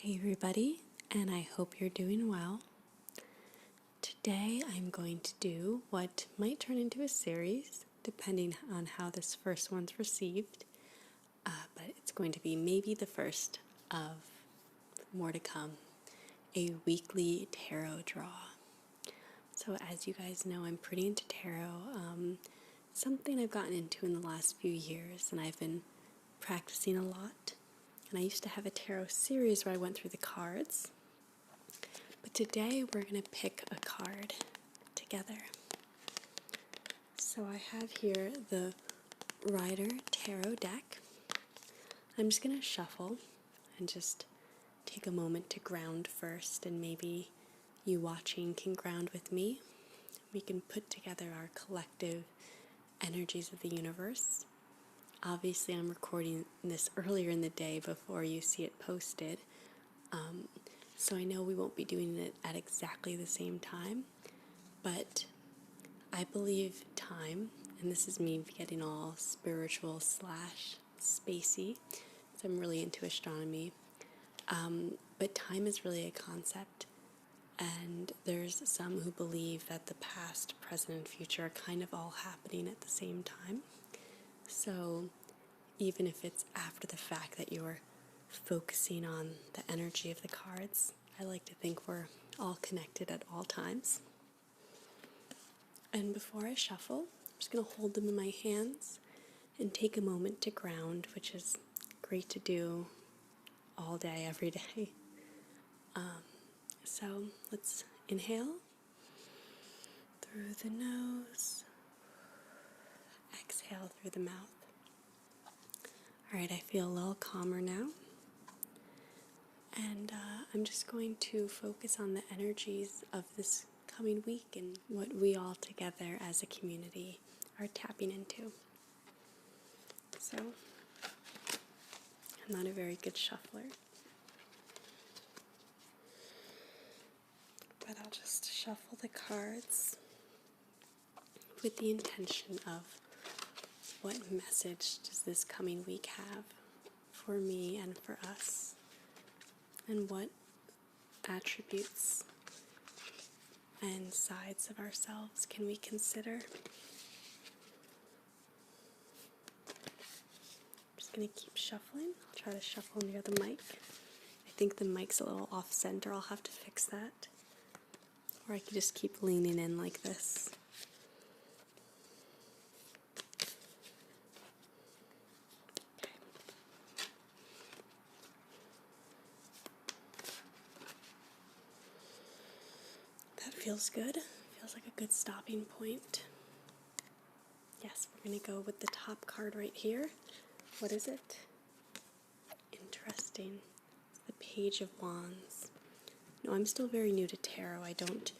Hey everybody, and I hope you're doing well. Today I'm going to do what might turn into a series, depending on how this first one's received, but it's going to be maybe the first of more to come, a weekly tarot draw. So as you guys know, I'm pretty into tarot, something I've gotten into in the last few years, and I've been practicing a lot. And I used to have a tarot series where I went through the cards. But today we're going to pick a card together. So I have here the Rider Tarot deck. I'm just going to shuffle and just take a moment to ground first, and maybe you watching can ground with me. We can put together our collective energies of the universe. Obviously, I'm recording this earlier in the day before you see it posted, so I know we won't be doing it at exactly the same time, but I believe time, and this is me getting all spiritual / spacey, so I'm really into astronomy, but time is really a concept, and there's some who believe that the past, present, and future are kind of all happening at the same time. So even if it's after the fact that you're focusing on the energy of the cards, I like to think we're all connected at all times. And before I shuffle, I'm just going to hold them in my hands and take a moment to ground, which is great to do all day, every day. So let's inhale through the nose, exhale through the mouth. All right, I feel a little calmer now. And I'm just going to focus on the energies of this coming week and what we all together as a community are tapping into. So, I'm not a very good shuffler, but I'll just shuffle the cards with the intention of what message does this coming week have for me and for us, and what attributes and sides of ourselves can we consider. I'm just going to keep shuffling. I'll try to shuffle near the mic. I think the mic's a little off center. I'll have to fix that. Or I could just keep leaning in like this. Okay. That feels good. Feels like a good stopping point. Yes, we're going to go with the top card right here. What is it? Interesting. It's the Page of Wands. No, I'm still very new to tarot. I don't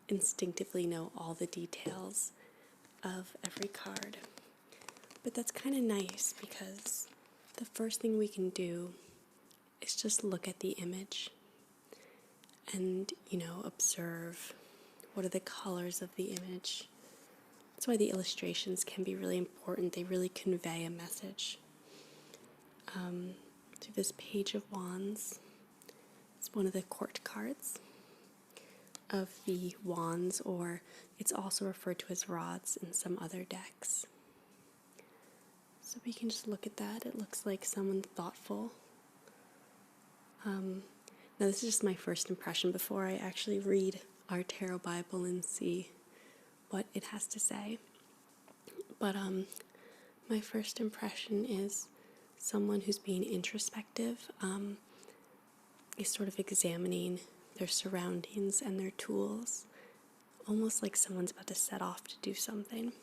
instinctively know all the details of every card. But that's kind of nice, because the first thing we can do is just look at the image and, observe what are the colors of the image. That's why the illustrations can be really important. They really convey a message. So this Page of Wands, it's one of the court cards of the wands, or it's also referred to as rods in some other decks. So we can just look at that. It looks like someone thoughtful. Now this is just my first impression before I actually read our tarot Bible and see what it has to say. But my first impression is someone who's being introspective, is sort of examining their surroundings and their tools, almost like someone's about to set off to do something.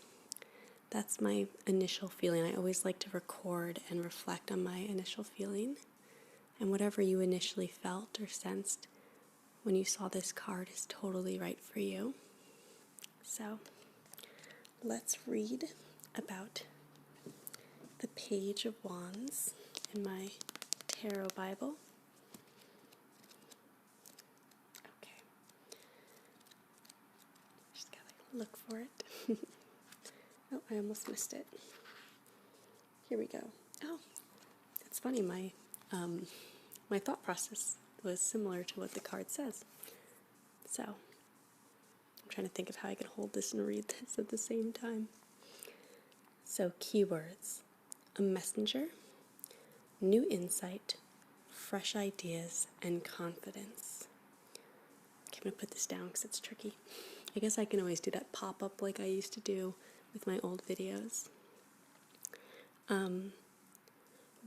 That's my initial feeling. I always like to record and reflect on my initial feeling. And whatever you initially felt or sensed when you saw this card is totally right for you. So let's read about the Page of Wands in my tarot Bible. Okay. Just gotta look for it. Oh, I almost missed it. Here we go. Oh, it's funny. My thought process was similar to what the card says. So, I'm trying to think of how I could hold this and read this at the same time. So, keywords: a messenger, new insight, fresh ideas, and confidence. Okay, I'm going to put this down because it's tricky. I guess I can always do that pop-up like I used to do with my old videos.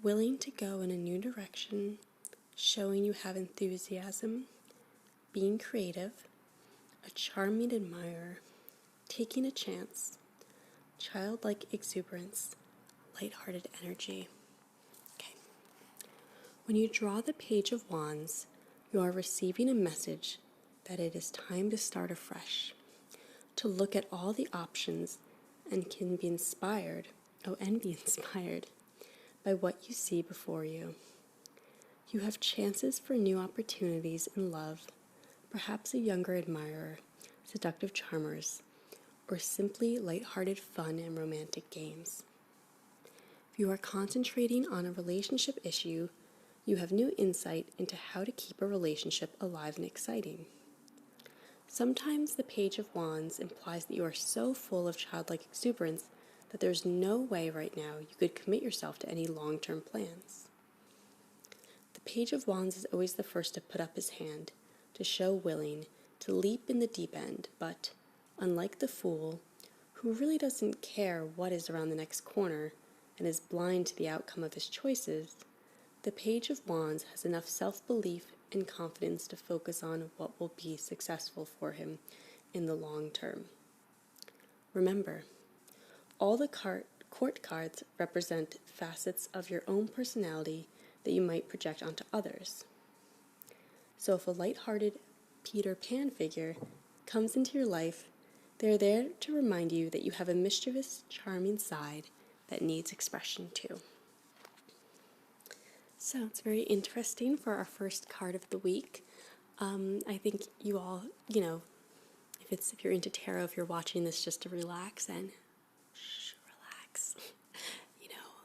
Willing to go in a new direction, showing you have enthusiasm, being creative, a charming admirer, taking a chance, childlike exuberance, lighthearted energy. Okay. When you draw the Page of Wands, you are receiving a message that it is time to start afresh, to look at all the options and be inspired by what you see before you. You have chances for new opportunities in love, perhaps a younger admirer, seductive charmers, or simply lighthearted fun and romantic games. If you are concentrating on a relationship issue, you have new insight into how to keep a relationship alive and exciting. Sometimes the Page of Wands implies that you are so full of childlike exuberance that there's no way right now you could commit yourself to any long-term plans. The Page of Wands is always the first to put up his hand, to show willing, to leap in the deep end, but unlike the Fool, who really doesn't care what is around the next corner and is blind to the outcome of his choices, the Page of Wands has enough self-belief and confidence to focus on what will be successful for him in the long term. Remember, all the court cards represent facets of your own personality that you might project onto others. So if a lighthearted Peter Pan figure comes into your life, they're there to remind you that you have a mischievous, charming side that needs expression too. So it's very interesting for our first card of the week. I think you all, if you're into tarot, if you're watching this just to relax, and relax,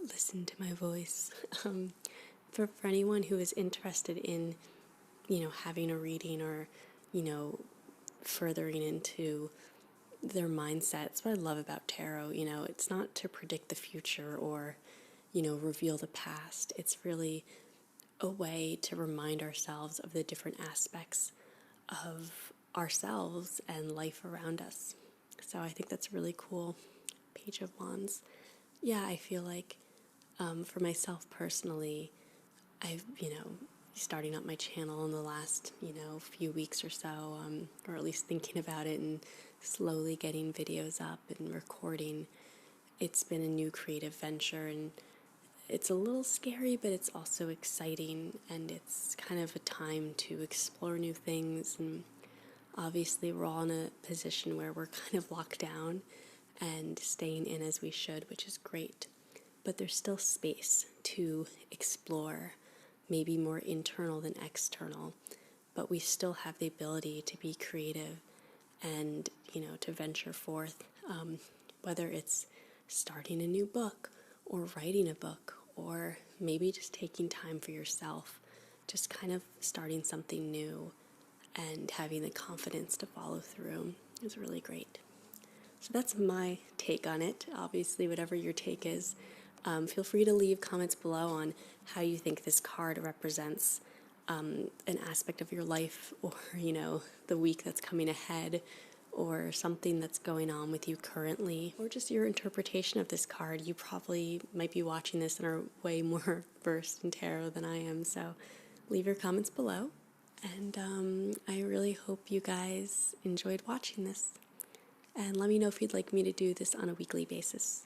listen to my voice. For anyone who is interested in, having a reading or, furthering into their mindset. That's what I love about tarot. It's not to predict the future or, reveal the past. It's really a way to remind ourselves of the different aspects of ourselves and life around us. So I think that's really cool. Page of Wands. Yeah, I feel like for myself personally, I've, starting up my channel in the last, few weeks or so, or at least thinking about it and slowly getting videos up and recording. It's been a new creative venture, and it's a little scary, but it's also exciting, and it's kind of a time to explore new things. And obviously we're all in a position where we're kind of locked down and staying in as we should, which is great. But there's still space to explore, maybe more internal than external, but we still have the ability to be creative and, to venture forth, whether it's starting a new book or writing a book, or maybe just taking time for yourself, just kind of starting something new and having the confidence to follow through is really great. So that's my take on it. Obviously, whatever your take is, feel free to leave comments below on how you think this card represents an aspect of your life, or, the week that's coming ahead, or something that's going on with you currently, or just your interpretation of this card. You probably might be watching this and are way more versed in tarot than I am, so leave your comments below. And I really hope you guys enjoyed watching this. And let me know if you'd like me to do this on a weekly basis.